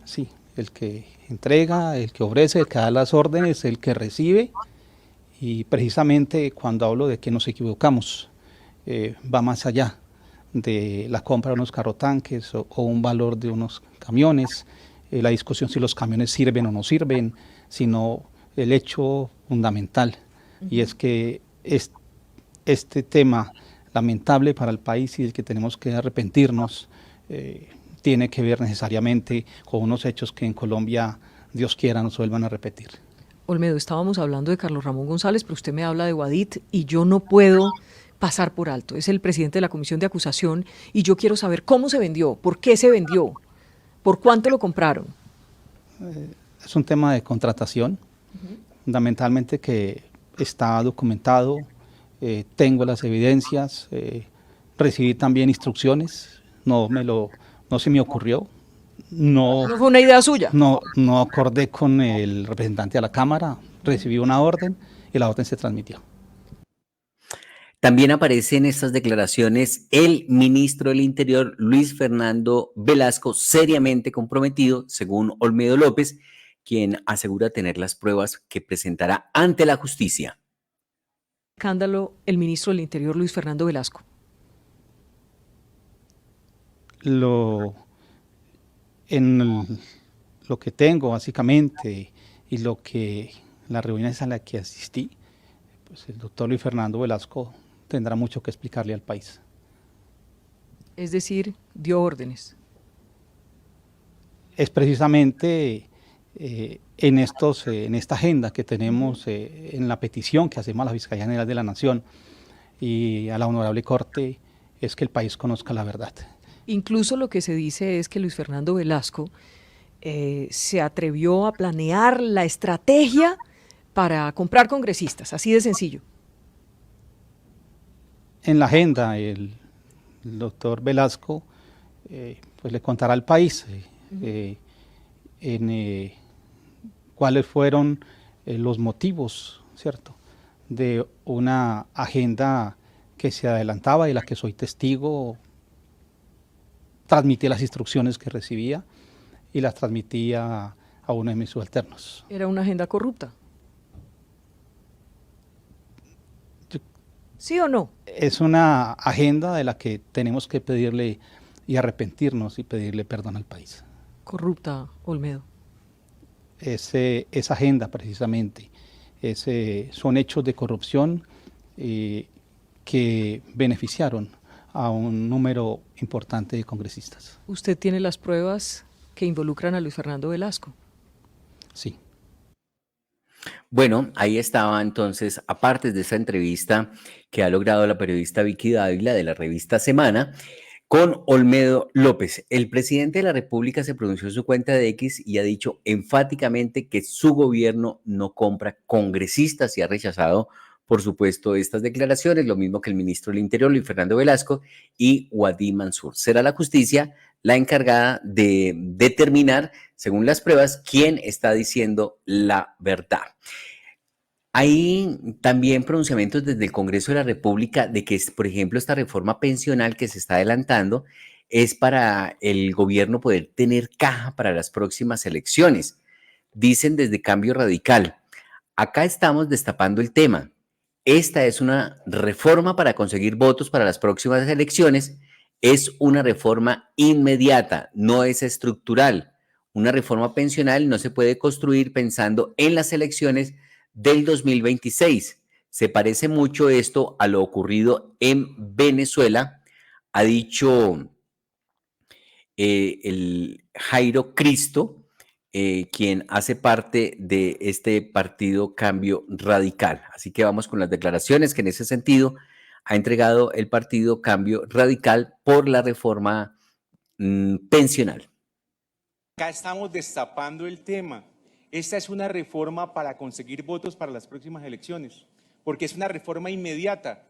Sí, el que entrega, el que ofrece, el que da las órdenes, el que recibe. Y precisamente cuando hablo de que nos equivocamos, va más allá de la compra de unos carrotanques o un valor de unos camiones, la discusión si los camiones sirven o no sirven, sino el hecho fundamental, y es que este tema lamentable para el país y del que tenemos que arrepentirnos, tiene que ver necesariamente con unos hechos que en Colombia, Dios quiera, no se vuelvan a repetir. Olmedo, estábamos hablando de Carlos Ramón González, pero usted me habla de Guadit y yo no puedo pasar por alto. Es el presidente de la comisión de acusación y yo quiero saber cómo se vendió, por qué se vendió, por cuánto lo compraron. Es un tema de contratación, fundamentalmente que está documentado, tengo las evidencias, recibí también instrucciones, no se me ocurrió. No fue una idea suya. No acordé con el representante de la Cámara, recibí una orden y la orden se transmitió. También aparece en estas declaraciones el ministro del Interior, Luis Fernando Velasco, seriamente comprometido, según Olmedo López, quien asegura tener las pruebas que presentará ante la justicia. Escándalo, el ministro del Interior, Luis Fernando Velasco. En lo que tengo básicamente y las reuniones a las que asistí, pues el doctor Luis Fernando Velasco tendrá mucho que explicarle al país. Es decir, dio órdenes. Es precisamente en esta agenda que tenemos, en la petición que hacemos a la Fiscalía General de la Nación y a la Honorable Corte, es que el país conozca la verdad. Incluso lo que se dice es que Luis Fernando Velasco se atrevió a planear la estrategia para comprar congresistas, así de sencillo. En la agenda, el doctor Velasco pues le contará al país cuáles fueron los motivos, ¿cierto?, de una agenda que se adelantaba y de la que soy testigo. Transmití las instrucciones que recibía y las transmitía a uno de mis subalternos. ¿Era una agenda corrupta? ¿Sí o no? Es una agenda de la que tenemos que pedirle y arrepentirnos y pedirle perdón al país. ¿Corrupta, Olmedo? Esa agenda precisamente, son hechos de corrupción que beneficiaron a un número importante de congresistas. ¿Usted tiene las pruebas que involucran a Luis Fernando Velasco? Sí. Bueno, ahí estaba entonces, aparte de esta entrevista que ha logrado la periodista Vicky Dávila de la revista Semana, con Olmedo López. El presidente de la República se pronunció en su cuenta de X y ha dicho enfáticamente que su gobierno no compra congresistas y ha rechazado, por supuesto, estas declaraciones, lo mismo que el ministro del Interior, Luis Fernando Velasco, y Wadí Mansur. Será la justicia la encargada de determinar, según las pruebas, quién está diciendo la verdad. Hay también pronunciamientos desde el Congreso de la República de que, por ejemplo, esta reforma pensional que se está adelantando es para el gobierno poder tener caja para las próximas elecciones. Dicen desde Cambio Radical, acá estamos destapando el tema. Esta es una reforma para conseguir votos para las próximas elecciones. Es una reforma inmediata, no es estructural. Una reforma pensional no se puede construir pensando en las elecciones del 2026. Se parece mucho esto a lo ocurrido en Venezuela, ha dicho el Jairo Cristo, quien hace parte de este partido Cambio Radical. Así que vamos con las declaraciones que en ese sentido ha entregado el partido Cambio Radical por la reforma pensional. Acá estamos destapando el tema. Esta es una reforma para conseguir votos para las próximas elecciones, porque es una reforma inmediata,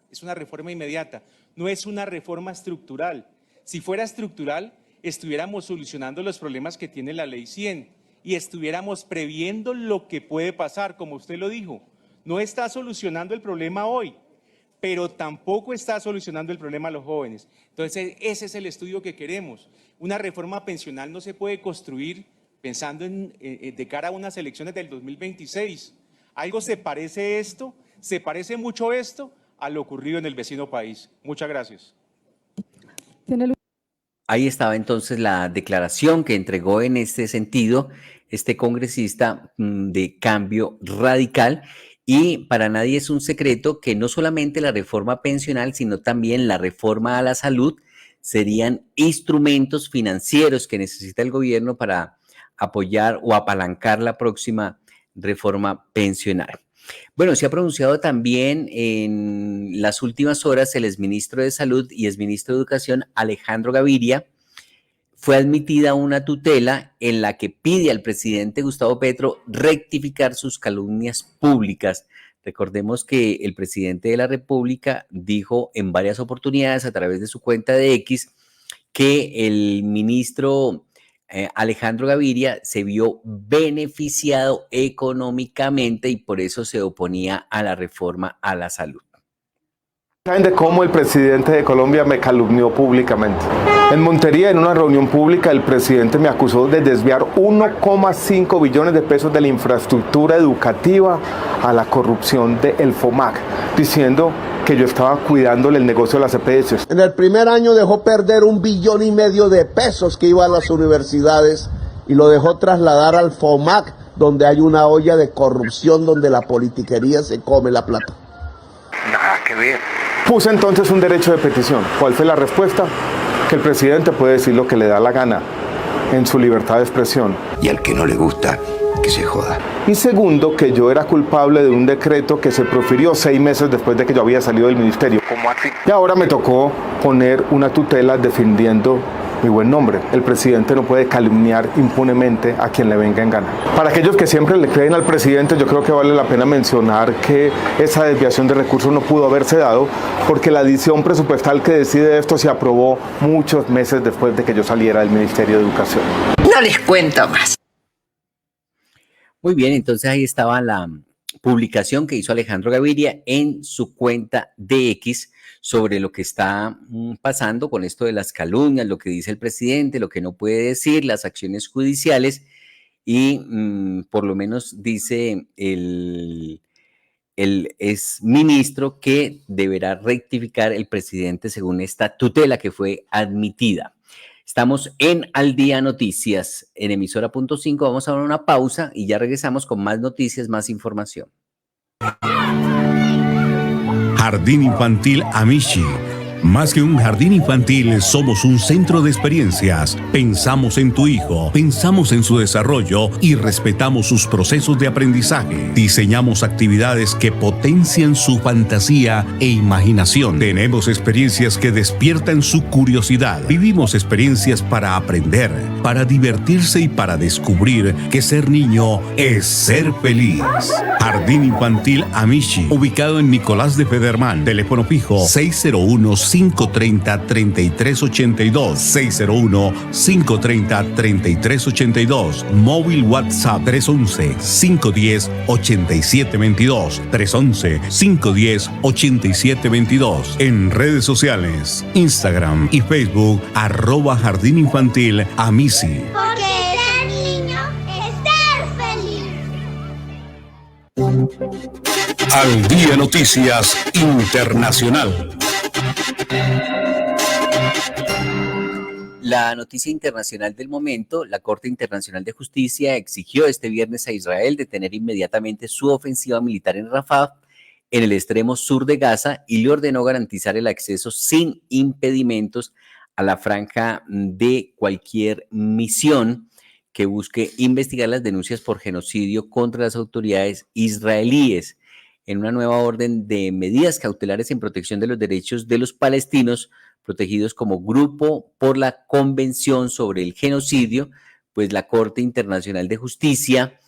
no es una reforma estructural. Si fuera estructural, estuviéramos solucionando los problemas que tiene la Ley 100 y estuviéramos previendo lo que puede pasar, como usted lo dijo. No está solucionando el problema hoy, pero tampoco está solucionando el problema a los jóvenes. Entonces, ese es el estudio que queremos. Una reforma pensional no se puede construir pensando de cara a unas elecciones del 2026. Algo se parece mucho esto a lo ocurrido en el vecino país. Muchas gracias. Ahí estaba entonces la declaración que entregó en este sentido este congresista de Cambio Radical Y para nadie es un secreto que no solamente la reforma pensional, sino también la reforma a la salud serían instrumentos financieros que necesita el gobierno para apoyar o apalancar la próxima reforma pensional. Bueno, se ha pronunciado también en las últimas horas el exministro de Salud y exministro de Educación, Alejandro Gaviria. Fue admitida una tutela en la que pide al presidente Gustavo Petro rectificar sus calumnias públicas. Recordemos que el presidente de la República dijo en varias oportunidades a través de su cuenta de X que el ministro Alejandro Gaviria se vio beneficiado económicamente y por eso se oponía a la reforma a la salud. ¿Saben de cómo el presidente de Colombia me calumnió públicamente? En Montería, en una reunión pública, el presidente me acusó de desviar 1,5 billones de pesos de la infraestructura educativa a la corrupción del FOMAC, diciendo que yo estaba cuidándole el negocio de las EPS. En el primer año dejó perder 1,5 billones de pesos que iba a las universidades y lo dejó trasladar al FOMAC, donde hay una olla de corrupción donde la politiquería se come la plata. Nada que ver. Puse entonces un derecho de petición. ¿Cuál fue la respuesta? Que el presidente puede decir lo que le da la gana en su libertad de expresión. Y al que no le gusta, que se joda. Y segundo, que yo era culpable de un decreto que se profirió 6 meses después de que yo había salido del ministerio. ¿Cómo así? Y ahora me tocó poner una tutela defendiendo mi buen nombre. El presidente no puede calumniar impunemente a quien le venga en gana. Para aquellos que siempre le creen al presidente, yo creo que vale la pena mencionar que esa desviación de recursos no pudo haberse dado porque la adición presupuestal que decide esto se aprobó muchos meses después de que yo saliera del Ministerio de Educación. No les cuento más. Muy bien, entonces ahí estaba la publicación que hizo Alejandro Gaviria en su cuenta de X sobre lo que está pasando con esto de las calumnias, lo que dice el presidente, lo que no puede decir, las acciones judiciales y por lo menos dice el exministro que deberá rectificar el presidente según esta tutela que fue admitida. Estamos en Al Día Noticias, en emisora.5. Vamos a dar una pausa y ya regresamos con más noticias, más información. Jardín Infantil Amishi. Más que un jardín infantil, somos un centro de experiencias. Pensamos en tu hijo, pensamos en su desarrollo y respetamos sus procesos de aprendizaje. Diseñamos actividades que potencian su fantasía e imaginación. Tenemos experiencias que despiertan su curiosidad. Vivimos experiencias para aprender, para divertirse y para descubrir que ser niño es ser feliz. Jardín Infantil Amishi, ubicado en Nicolás de Federman. Teléfono fijo 601-530-3382. 601-530-3382. Móvil WhatsApp 311-510-8722. 311-510-8722. En redes sociales, Instagram y Facebook, @Jardín Infantil Amisi. Porque ser niño es ser feliz. Al Día Noticias Internacional. La noticia internacional del momento: la Corte Internacional de Justicia exigió este viernes a Israel detener inmediatamente su ofensiva militar en Rafah, en el extremo sur de Gaza, y le ordenó garantizar el acceso sin impedimentos a la franja de cualquier misión que busque investigar las denuncias por genocidio contra las autoridades israelíes, en una nueva orden de medidas cautelares en protección de los derechos de los palestinos protegidos como grupo por la Convención sobre el Genocidio. Pues la Corte Internacional de Justicia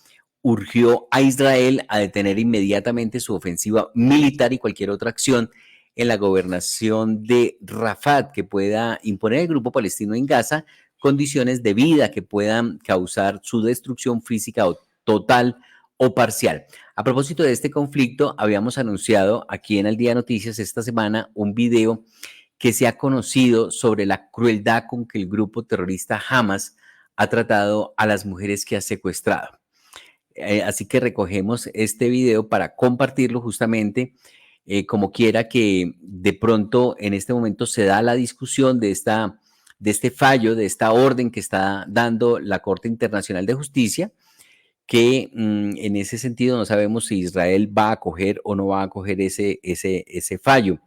urgió a Israel a detener inmediatamente su ofensiva militar y cualquier otra acción en la gobernación de Rafah que pueda imponer al grupo palestino en Gaza condiciones de vida que puedan causar su destrucción física o total o parcial. A propósito de este conflicto, habíamos anunciado aquí en Al Día Noticias esta semana un video que se ha conocido sobre la crueldad con que el grupo terrorista Hamas ha tratado a las mujeres que ha secuestrado. Así que recogemos este video para compartirlo justamente, como quiera que de pronto en este momento se da la discusión de este fallo, de esta orden que está dando la Corte Internacional de Justicia, que en ese sentido no sabemos si Israel va a acoger o no va a acoger ese fallo.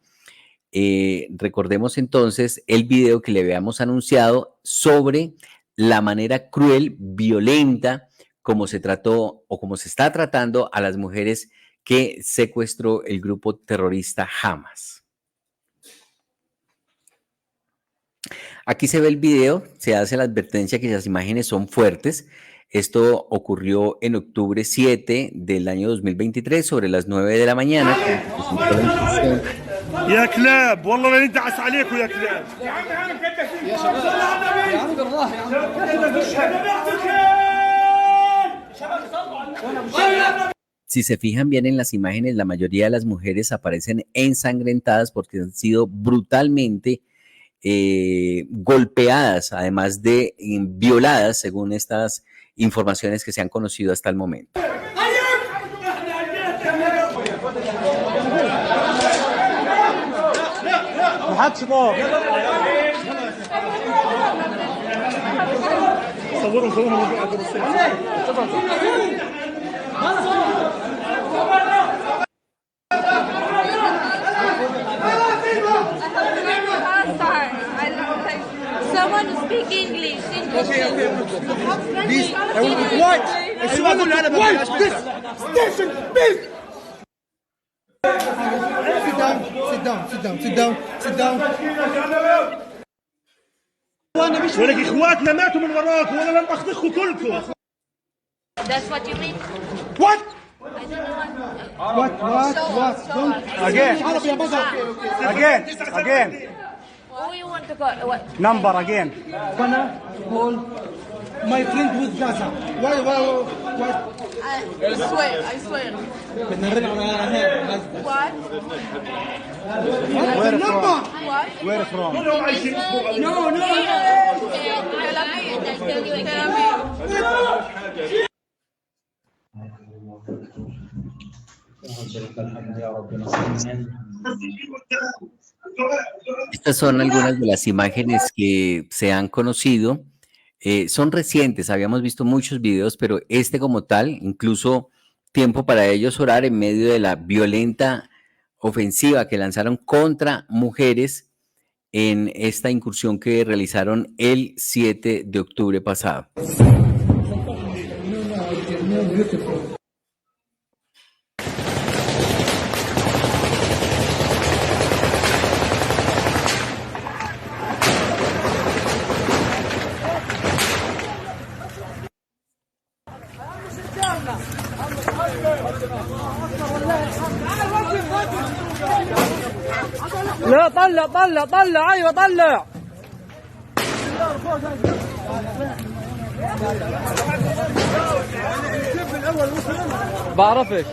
Recordemos entonces el video que le habíamos anunciado sobre la manera cruel, violenta, como se trató o como se está tratando a las mujeres que secuestró el grupo terrorista Hamas. Aquí se ve el video, se hace la advertencia que las imágenes son fuertes. Esto ocurrió en octubre 7 del año 2023, sobre las 9 de la mañana. يا كلاب والله لا ندعس عليكم يا كلاب يا شباب. Si se fijan bien en las imágenes, la mayoría de las mujeres aparecen ensangrentadas porque han sido brutalmente golpeadas, además de violadas, según estas informaciones que se han conocido hasta el momento. Someone speak English. Okay. Please, I will be quiet. Sit down. ولك اخواتنا ماتوا من وراكم وانا لن اخذكم كلكم. That's what you mean? What? What? Again. Who you want to call? What? Number again. Wanna call my friend with Gaza. Why? I swear. What? Where from? What? Where from? No. Estas son algunas de las imágenes que se han conocido. Son recientes, habíamos visto muchos videos, pero este como tal, incluso tiempo para ellos orar en medio de la violenta ofensiva que lanzaron contra mujeres en esta incursión que realizaron el 7 de octubre pasado. لا طلع ايوه طلع. بعرفش.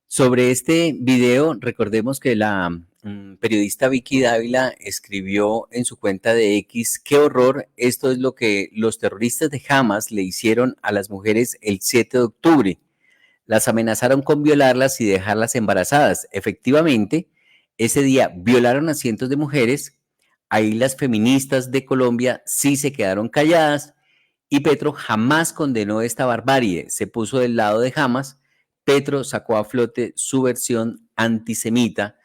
Sobre este video, recordemos que la periodista Vicky Dávila escribió en su cuenta de X: qué horror, esto es lo que los terroristas de Hamas le hicieron a las mujeres el 7 de octubre. Las amenazaron con violarlas y dejarlas embarazadas. Efectivamente, ese día violaron a cientos de mujeres. Ahí las feministas de Colombia sí se quedaron calladas y Petro jamás condenó esta barbarie. Se puso del lado de Hamas. Petro sacó a flote su versión antisemita,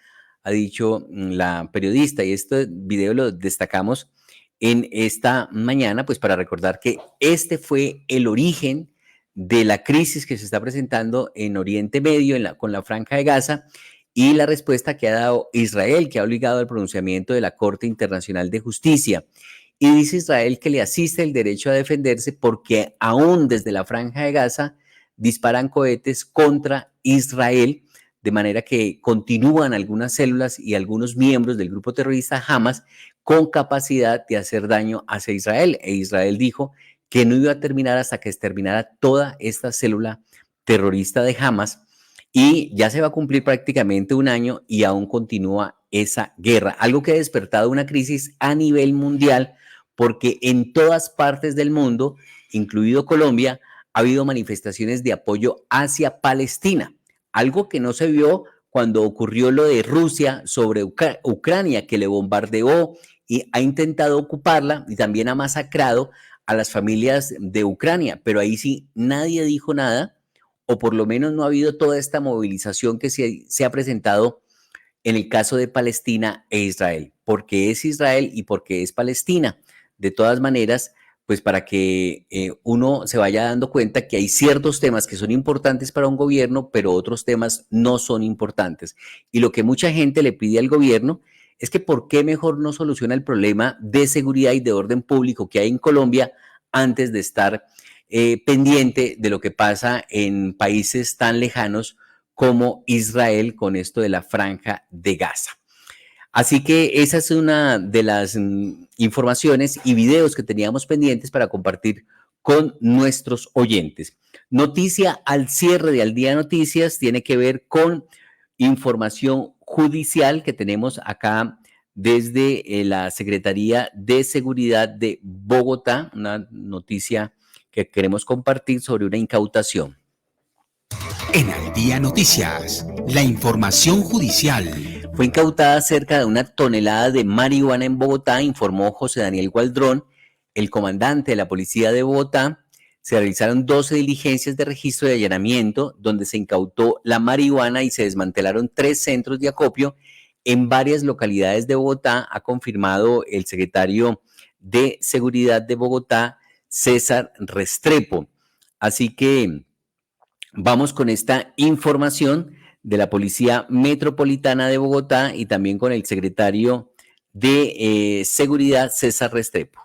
ha dicho la periodista, y este video lo destacamos en esta mañana, pues para recordar que este fue el origen de la crisis que se está presentando en Oriente Medio, con la Franja de Gaza, y la respuesta que ha dado Israel, que ha obligado al pronunciamiento de la Corte Internacional de Justicia. Y dice Israel que le asiste el derecho a defenderse porque aún desde la Franja de Gaza disparan cohetes contra Israel, de manera que continúan algunas células y algunos miembros del grupo terrorista Hamas con capacidad de hacer daño hacia Israel. E Israel dijo que no iba a terminar hasta que exterminara toda esta célula terrorista de Hamas, y ya se va a cumplir prácticamente un año y aún continúa esa guerra, algo que ha despertado una crisis a nivel mundial, porque en todas partes del mundo, incluido Colombia, ha habido manifestaciones de apoyo hacia Palestina, algo que no se vio cuando ocurrió lo de Rusia sobre Ucrania, que le bombardeó y ha intentado ocuparla y también ha masacrado a las familias de Ucrania, pero ahí sí nadie dijo nada, o por lo menos no ha habido toda esta movilización que se ha presentado en el caso de Palestina e Israel, porque es Israel y porque es Palestina. De todas maneras, pues para que uno se vaya dando cuenta que hay ciertos temas que son importantes para un gobierno, pero otros temas no son importantes. Y lo que mucha gente le pide al gobierno es que por qué mejor no soluciona el problema de seguridad y de orden público que hay en Colombia antes de estar pendiente de lo que pasa en países tan lejanos como Israel con esto de la Franja de Gaza. Así que esa es una de las informaciones y videos que teníamos pendientes para compartir con nuestros oyentes. Noticia al cierre de Al Día Noticias tiene que ver con información judicial que tenemos acá desde la Secretaría de Seguridad de Bogotá, una noticia que queremos compartir sobre una incautación. En Al Día Noticias, la información judicial. Fue incautada cerca de 1 tonelada de marihuana en Bogotá, informó José Daniel Gualdrón, el comandante de la Policía de Bogotá. Se realizaron 12 diligencias de registro y allanamiento, donde se incautó la marihuana y se desmantelaron 3 centros de acopio en varias localidades de Bogotá, ha confirmado el secretario de Seguridad de Bogotá, César Restrepo. Así que vamos con esta información de la Policía Metropolitana de Bogotá y también con el secretario de Seguridad, César Restrepo.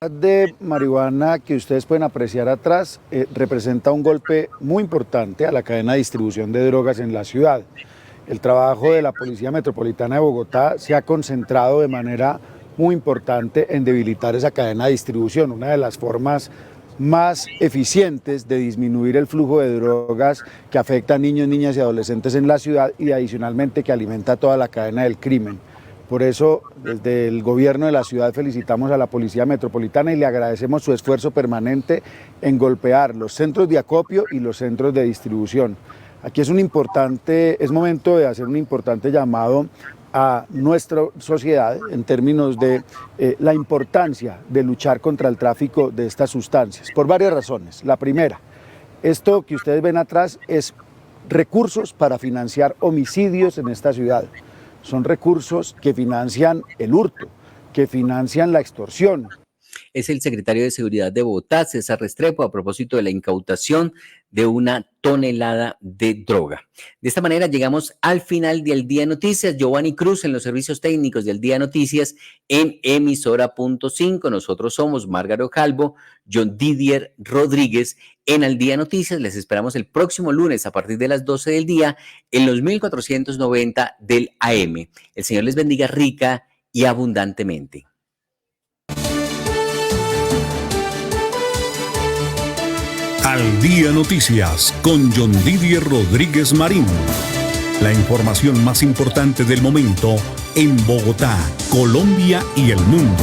De marihuana que ustedes pueden apreciar atrás representa un golpe muy importante a la cadena de distribución de drogas en la ciudad. El trabajo de la Policía Metropolitana de Bogotá se ha concentrado de manera muy importante en debilitar esa cadena de distribución, una de las formas más eficientes de disminuir el flujo de drogas que afecta a niños, niñas y adolescentes en la ciudad y adicionalmente que alimenta toda la cadena del crimen. Por eso, desde el gobierno de la ciudad felicitamos a la Policía Metropolitana y le agradecemos su esfuerzo permanente en golpear los centros de acopio y los centros de distribución. Aquí es momento de hacer un importante llamado a nuestra sociedad en términos de la importancia de luchar contra el tráfico de estas sustancias, por varias razones. La primera, esto que ustedes ven atrás es recursos para financiar homicidios en esta ciudad. Son recursos que financian el hurto, que financian la extorsión. Es el secretario de Seguridad de Bogotá, César Restrepo, a propósito de la incautación de 1 tonelada de droga. De esta manera llegamos al final de Al Día Noticias. Giovanni Cruz en los servicios técnicos de Al Día Noticias en Emisora.5. Nosotros somos Márgaro Calvo, John Didier Rodríguez en Al Día Noticias. Les esperamos el próximo lunes a partir de las 12 del día en los 1490 del AM. El Señor les bendiga rica y abundantemente. Al Día Noticias con John Didier Rodríguez Marín. La información más importante del momento en Bogotá, Colombia y el mundo.